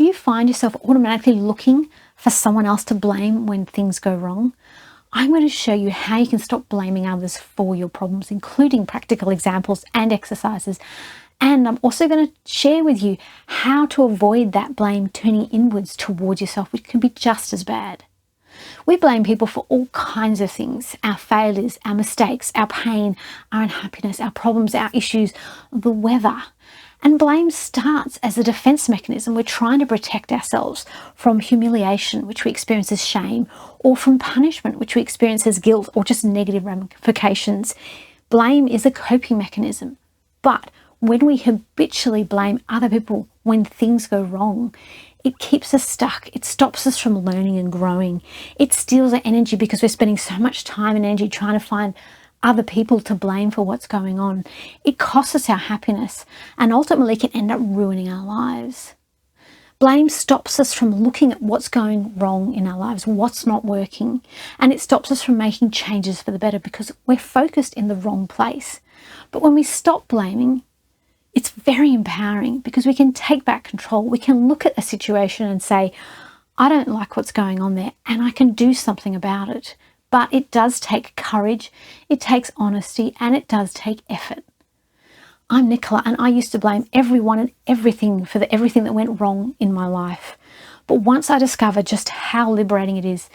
Do you find yourself automatically looking for someone else to blame when things go wrong? I'm going to show you how you can stop blaming others for your problems, including practical examples and exercises. And I'm also going to share with you how to avoid that blame turning inwards towards yourself, which can be just as bad. We blame people for all kinds of things: our failures, our mistakes, our pain, our unhappiness, our problems, our issues, the weather. And blame starts as a defense mechanism. We're trying to protect ourselves from humiliation, which we experience as shame, or from punishment, which we experience as guilt or just negative ramifications. Blame is a coping mechanism. But when we habitually blame other people when things go wrong, it keeps us stuck. It stops us from learning and growing. It steals our energy because we're spending so much time and energy trying to find other people to blame for what's going on. It costs us our happiness and ultimately can end up ruining our lives. Blame stops us from looking at what's going wrong in our lives, what's not working, and it stops us from making changes for the better because we're focused in the wrong place. But when we stop blaming, it's very empowering because we can take back control. We can look at a situation and say, I don't like what's going on there, and I can do something about it. But it does take courage, it takes honesty, and it does take effort. I'm Nicola, and I used to blame everyone and everything for everything that went wrong in my life. But once I discovered just how liberating it is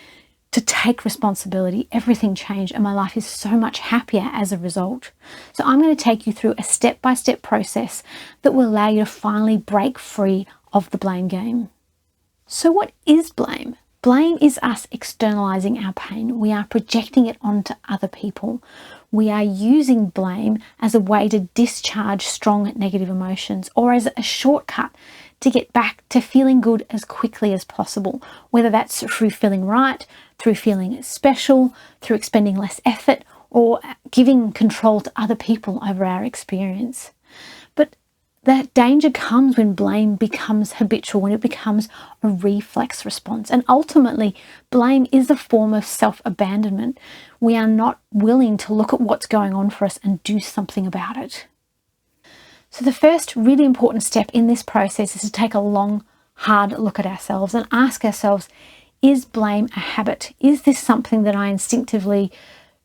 to take responsibility, everything changed, and my life is so much happier as a result. So I'm going to take you through a step-by-step process that will allow you to finally break free of the blame game. So what is blame? Blame is us externalizing our pain. We are projecting it onto other people. We are using blame as a way to discharge strong negative emotions or as a shortcut to get back to feeling good as quickly as possible, whether that's through feeling right, through feeling special, through expending less effort, or giving control to other people over our experience. But that danger comes when blame becomes habitual, when it becomes a reflex response. And ultimately, blame is a form of self-abandonment. We are not willing to look at what's going on for us and do something about it. So the first really important step in this process is to take a long, hard look at ourselves and ask ourselves, is blame a habit? Is this something that I instinctively,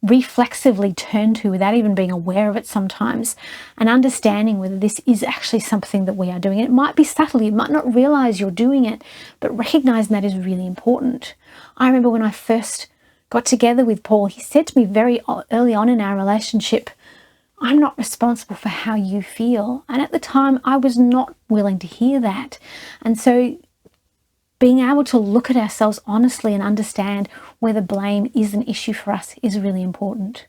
reflexively turn to without even being aware of it sometimes, and understanding whether this is actually something that we are doing? It might be subtle, you might not realize you're doing it, but recognizing that is really important. I remember when I first got together with Paul, he said to me very early on in our relationship, I'm not responsible for how you feel. And at the time, I was not willing to hear that. And so being able to look at ourselves honestly and understand whether blame is an issue for us is really important.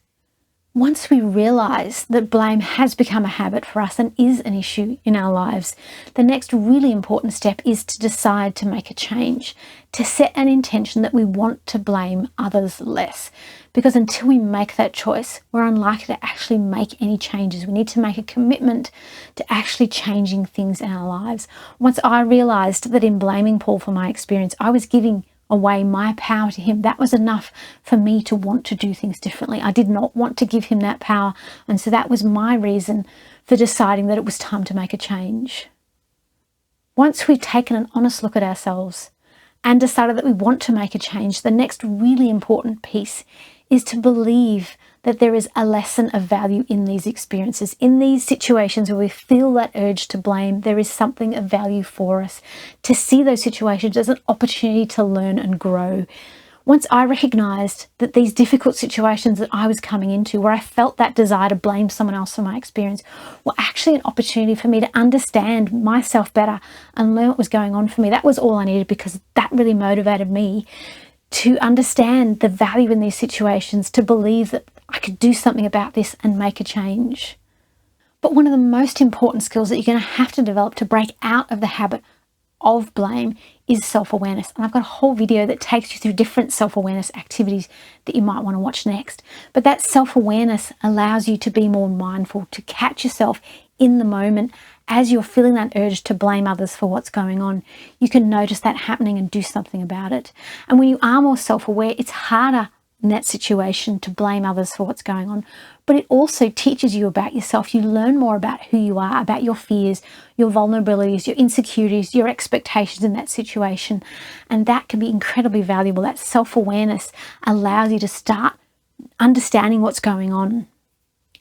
Once we realize that blame has become a habit for us and is an issue in our lives, the next really important step is to decide to make a change, to set an intention that we want to blame others less. Because until we make that choice, we're unlikely to actually make any changes. We need to make a commitment to actually changing things in our lives. Once I realized that in blaming Paul for my experience, I was giving away my power to him, that was enough for me to want to do things differently. I did not want to give him that power, and so that was my reason for deciding that it was time to make a change. Once we've taken an honest look at ourselves and decided that we want to make a change, the next really important piece is to believe that there is a lesson of value in these experiences. In these situations where we feel that urge to blame, there is something of value for us. To see those situations as an opportunity to learn and grow. Once I recognized that these difficult situations that I was coming into, where I felt that desire to blame someone else for my experience, were actually an opportunity for me to understand myself better and learn what was going on for me. That was all I needed, because that really motivated me to understand the value in these situations, to believe that I could do something about this and make a change. But one of the most important skills that you're going to have to develop to break out of the habit of blame is self-awareness. And I've got a whole video that takes you through different self-awareness activities that you might want to watch next. But that self-awareness allows you to be more mindful, to catch yourself in the moment as you're feeling that urge to blame others for what's going on. You can notice that happening and do something about it. And when you are more self-aware, it's harder in that situation to blame others for what's going on, but it also teaches you about yourself. You learn more about who you are, about your fears, your vulnerabilities, your insecurities, your expectations in that situation. And that can be incredibly valuable. That self-awareness allows you to start understanding what's going on.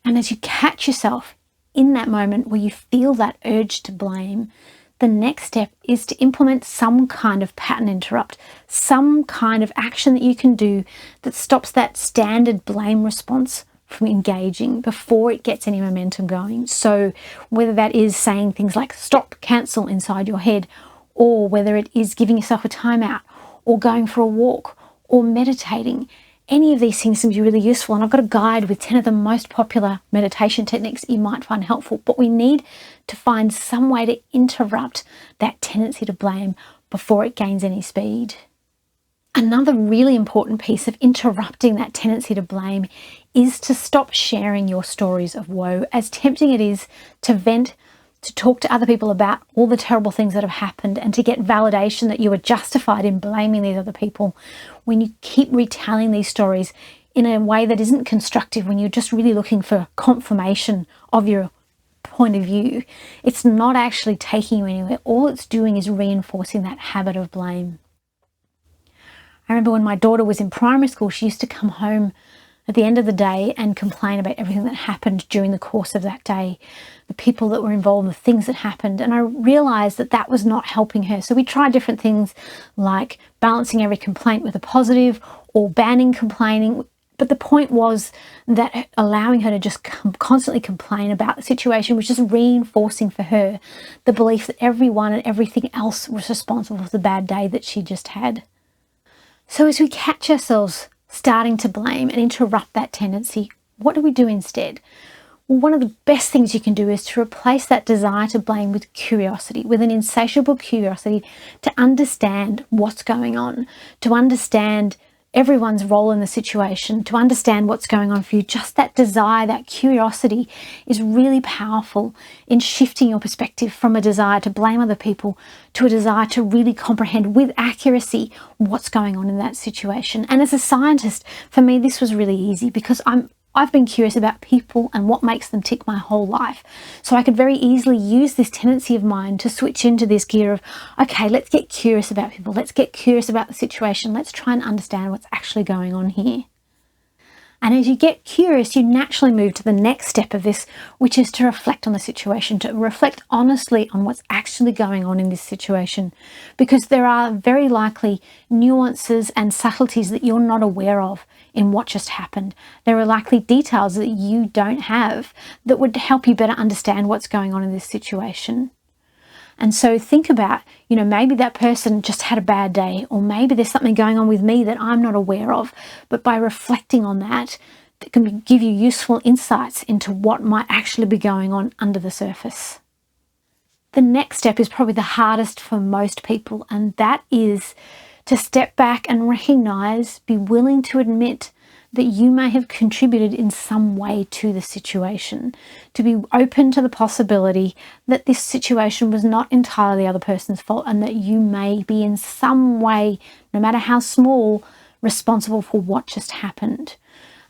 And as you catch yourself in that moment where you feel that urge to blame, the next step is to implement some kind of pattern interrupt, some kind of action that you can do that stops that standard blame response from engaging before it gets any momentum going. So whether that is saying things like stop, cancel inside your head, or whether it is giving yourself a timeout, or going for a walk, or meditating, any of these things can be really useful. And I've got a guide with 10 of the most popular meditation techniques that you might find helpful. But we need to find some way to interrupt that tendency to blame before it gains any speed. Another really important piece of interrupting that tendency to blame is to stop sharing your stories of woe. As tempting it is to vent, to talk to other people about all the terrible things that have happened and to get validation that you are justified in blaming these other people, when you keep retelling these stories in a way that isn't constructive, when you're just really looking for confirmation of your point of view, it's not actually taking you anywhere. All it's doing is reinforcing that habit of blame. I remember when my daughter was in primary school, she used to come home at the end of the day and complain about everything that happened during the course of that day, the people that were involved, the things that happened. And I realized that that was not helping her. So we tried different things like balancing every complaint with a positive or banning complaining. But the point was that allowing her to just constantly complain about the situation was just reinforcing for her the belief that everyone and everything else was responsible for the bad day that she just had. So as we catch ourselves starting to blame and interrupt that tendency, what do we do instead? Well, one of the best things you can do is to replace that desire to blame with curiosity, with an insatiable curiosity to understand what's going on, to understand everyone's role in the situation, to understand what's going on for you. Just that desire, that curiosity is really powerful in shifting your perspective from a desire to blame other people to a desire to really comprehend with accuracy what's going on in that situation. And as a scientist, for me, this was really easy because I've been curious about people and what makes them tick my whole life. So I could very easily use this tendency of mine to switch into this gear of, okay, let's get curious about people. Let's get curious about the situation. Let's try and understand what's actually going on here. And as you get curious, you naturally move to the next step of this, which is to reflect on the situation, to reflect honestly on what's actually going on in this situation, because there are very likely nuances and subtleties that you're not aware of in what just happened. There are likely details that you don't have that would help you better understand what's going on in this situation. And so think about, maybe that person just had a bad day, or maybe there's something going on with me that I'm not aware of. But by reflecting on that, it can give you useful insights into what might actually be going on under the surface. The next step is probably the hardest for most people, and that is to step back and recognize, be willing to admit that you may have contributed in some way to the situation, to be open to the possibility that this situation was not entirely the other person's fault and that you may be in some way, no matter how small, responsible for what just happened.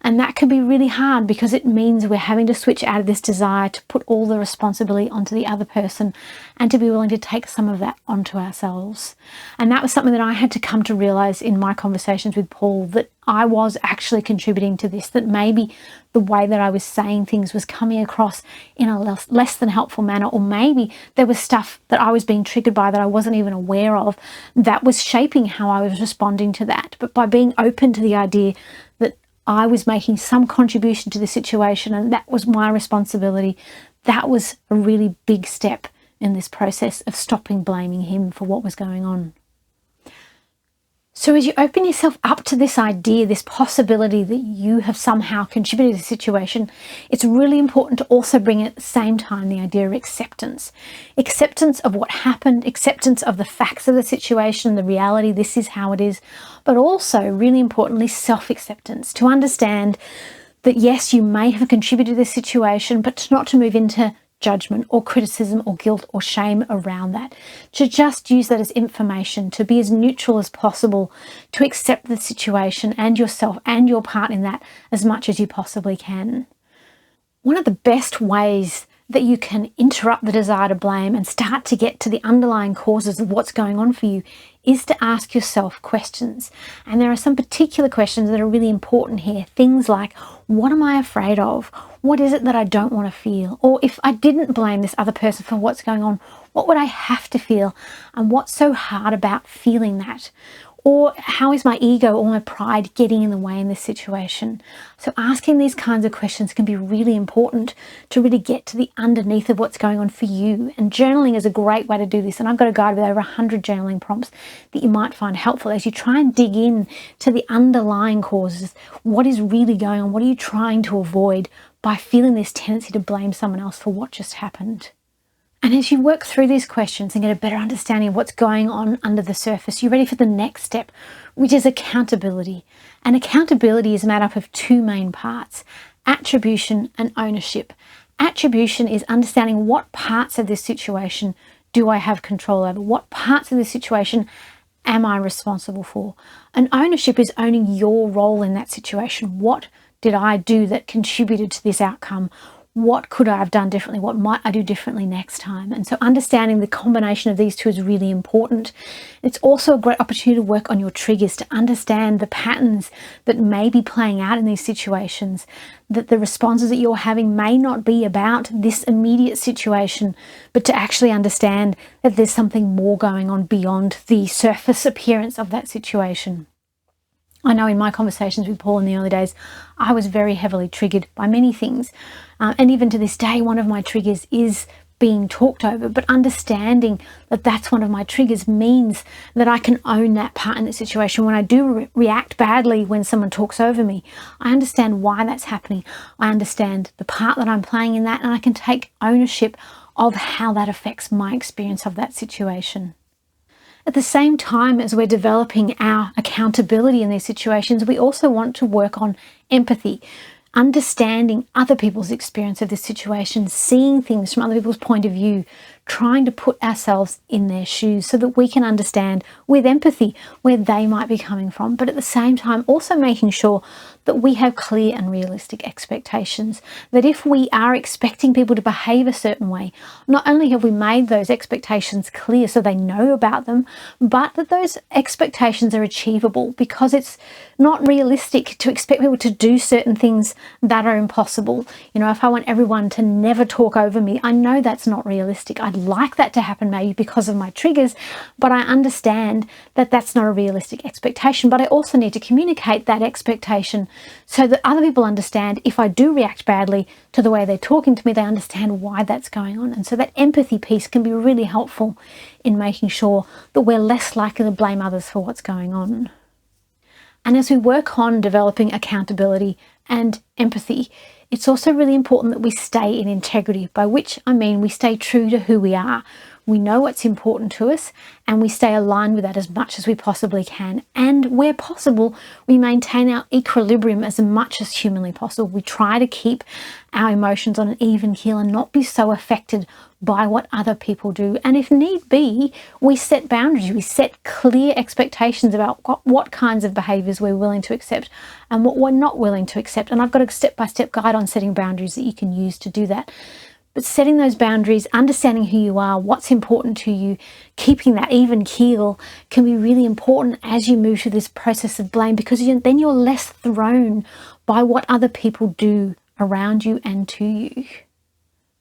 And that can be really hard because it means we're having to switch out of this desire to put all the responsibility onto the other person and to be willing to take some of that onto ourselves. And that was something that I had to come to realize in my conversations with Paul, that I was actually contributing to this, that maybe the way that I was saying things was coming across in a less than helpful manner, or maybe there was stuff that I was being triggered by that I wasn't even aware of that was shaping how I was responding to that. But by being open to the idea that I was making some contribution to the situation and that was my responsibility, that was a really big step in this process of stopping blaming him for what was going on. So as you open yourself up to this idea, this possibility that you have somehow contributed to the situation, it's really important to also bring in at the same time the idea of acceptance. Acceptance of what happened, acceptance of the facts of the situation, the reality, this is how it is, but also, really importantly, self-acceptance, to understand that yes, you may have contributed to this situation, but not to move into judgment or criticism or guilt or shame around that. To just use that as information, to be as neutral as possible, to accept the situation and yourself and your part in that as much as you possibly can. One of the best ways that you can interrupt the desire to blame and start to get to the underlying causes of what's going on for you is to ask yourself questions. And there are some particular questions that are really important here. Things like, what am I afraid of? What is it that I don't want to feel? Or if I didn't blame this other person for what's going on, what would I have to feel? And what's so hard about feeling that? Or how is my ego or my pride getting in the way in this situation? So asking these kinds of questions can be really important to really get to the underneath of what's going on for you. And journaling is a great way to do this. And I've got a guide with over 100 journaling prompts that you might find helpful as you try and dig in to the underlying causes. What is really going on? What are you trying to avoid by feeling this tendency to blame someone else for what just happened? And as you work through these questions and get a better understanding of what's going on under the surface, you're ready for the next step, which is accountability. And accountability is made up of two main parts, attribution and ownership. Attribution is understanding what parts of this situation do I have control over? What parts of this situation am I responsible for? And ownership is owning your role in that situation. What did I do that contributed to this outcome? What could I have done differently? What might I do differently next time? And so understanding the combination of these two is really important. It's also a great opportunity to work on your triggers, to understand the patterns that may be playing out in these situations, that the responses that you're having may not be about this immediate situation, but to actually understand that there's something more going on beyond the surface appearance of that situation. I know in my conversations with Paul in the early days, I was very heavily triggered by many things. And even to this day, one of my triggers is being talked over. But understanding that that's one of my triggers means that I can own that part in the situation. When I do react badly when someone talks over me, I understand why that's happening. I understand the part that I'm playing in that, and I can take ownership of how that affects my experience of that situation. At the same time as we're developing our accountability in these situations, we also want to work on empathy, understanding other people's experience of this situation, seeing things from other people's point of view, trying to put ourselves in their shoes so that we can understand with empathy where they might be coming from, but at the same time also making sure that we have clear and realistic expectations, that if we are expecting people to behave a certain way, not only have we made those expectations clear so they know about them, but that those expectations are achievable, because it's not realistic to expect people to do certain things that are impossible. You know, if I want everyone to never talk over me, I know that's not realistic. I'd like that to happen maybe because of my triggers, but I understand that that's not a realistic expectation. But I also need to communicate that expectation so that other people understand if I do react badly to the way they're talking to me, they understand why that's going on. And so that empathy piece can be really helpful in making sure that we're less likely to blame others for what's going on. And as we work on developing accountability and empathy, it's also really important that we stay in integrity, by which I mean we stay true to who we are. We know what's important to us and we stay aligned with that as much as we possibly can. And where possible, we maintain our equilibrium as much as humanly possible. We try to keep our emotions on an even keel and not be so affected by what other people do. And if need be, we set boundaries. We set clear expectations about what kinds of behaviours we're willing to accept and what we're not willing to accept. And I've got a step-by-step guide on setting boundaries that you can use to do that. But setting those boundaries, understanding who you are, what's important to you, keeping that even keel can be really important as you move through this process of blame, because then you're less thrown by what other people do around you and to you.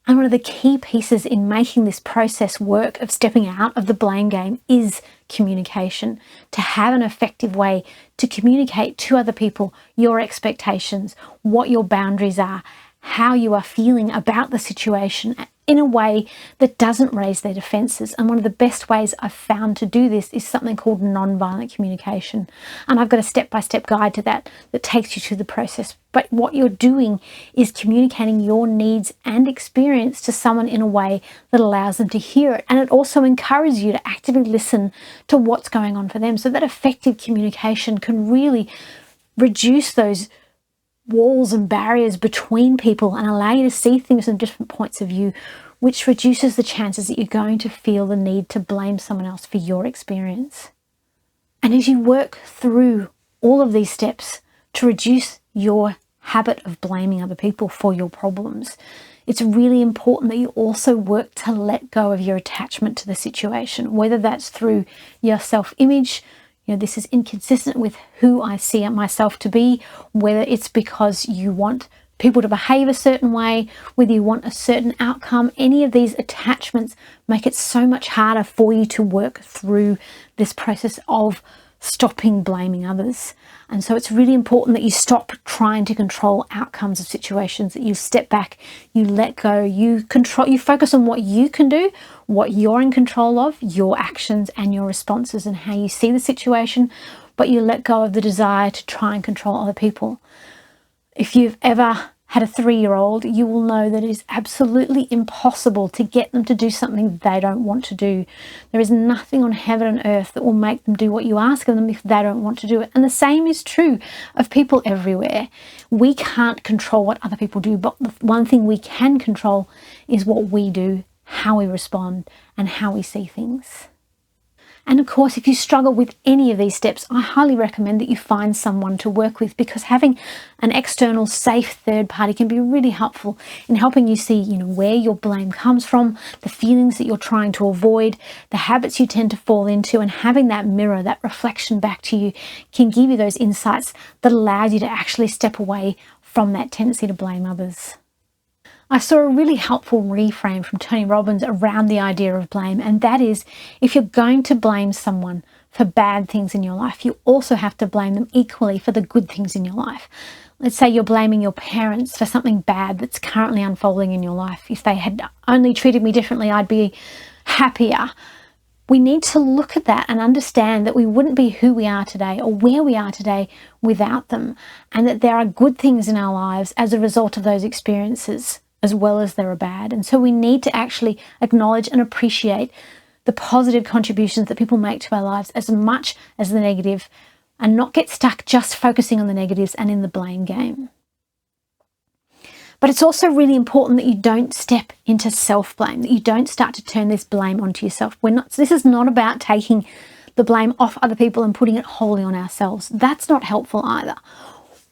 And one of the key pieces in making this process work of stepping out of the blame game is communication. To have an effective way to communicate to other people your expectations, what your boundaries are, how you are feeling about the situation in a way that doesn't raise their defenses. And one of the best ways I've found to do this is something called non-violent communication. And I've got a step-by-step guide to that takes you through the process. But what you're doing is communicating your needs and experience to someone in a way that allows them to hear it. And it also encourages you to actively listen to what's going on for them, so that effective communication can really reduce those walls and barriers between people and allow you to see things from different points of view which reduces the chances that you're going to feel the need to blame someone else for your experience. And as you work through all of these steps to reduce your habit of blaming other people for your problems, it's really important that you also work to let go of your attachment to the situation, whether that's through your self-image. This is inconsistent with who I see myself to be, whether it's because you want people to behave a certain way, whether you want a certain outcome. Any of these attachments make it so much harder for you to work through this process of stopping blaming others. And so it's really important that you stop trying to control outcomes of situations, that you step back, you let go, you focus on what you can do, what you're in control of, your actions and your responses and how you see the situation, but you let go of the desire to try and control other people. If you've ever had a 3-year-old, you will know that it is absolutely impossible to get them to do something they don't want to do. There is nothing on heaven and earth that will make them do what you ask of them if they don't want to do it. And the same is true of people everywhere. We can't control what other people do, but the one thing we can control is what we do, how we respond, and how we see things. And of course, if you struggle with any of these steps, I highly recommend that you find someone to work with, because having an external, safe third party can be really helpful in helping you see, where your blame comes from, the feelings that you're trying to avoid, the habits you tend to fall into, and having that mirror, that reflection back to you can give you those insights that allows you to actually step away from that tendency to blame others. I saw a really helpful reframe from Tony Robbins around the idea of blame, and that is, if you're going to blame someone for bad things in your life, you also have to blame them equally for the good things in your life. Let's say you're blaming your parents for something bad that's currently unfolding in your life. If they had only treated me differently, I'd be happier. We need to look at that and understand that we wouldn't be who we are today or where we are today without them, and that there are good things in our lives as a result of those experiences, as well as there are bad. And so we need to actually acknowledge and appreciate the positive contributions that people make to our lives as much as the negative, and not get stuck just focusing on the negatives and in the blame game. But it's also really important that you don't step into self-blame, that you don't start to turn this blame onto yourself. This is not about taking the blame off other people and putting it wholly on ourselves. That's not helpful either.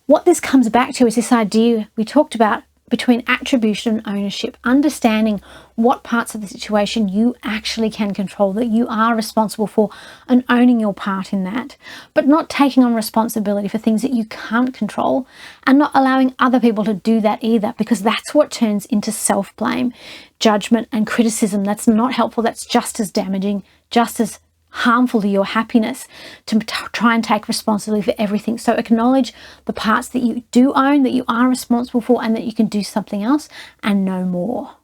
What this comes back to is this idea we talked about between attribution and ownership, understanding what parts of the situation you actually can control, that you are responsible for, and owning your part in that, but not taking on responsibility for things that you can't control, and not allowing other people to do that either, because that's what turns into self-blame, judgment and criticism. That's not helpful. That's just as damaging, just as harmful to your happiness, to try and take responsibility for everything. So acknowledge the parts that you do own, that you are responsible for, and that you can do something else and no more.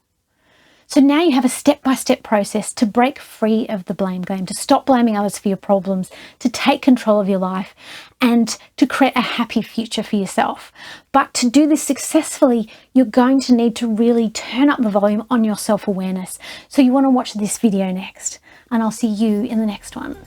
So now you have a step-by-step process to break free of the blame game, to stop blaming others for your problems, to take control of your life, and to create a happy future for yourself. But to do this successfully, you're going to need to really turn up the volume on your self-awareness. So you want to watch this video next, and I'll see you in the next one.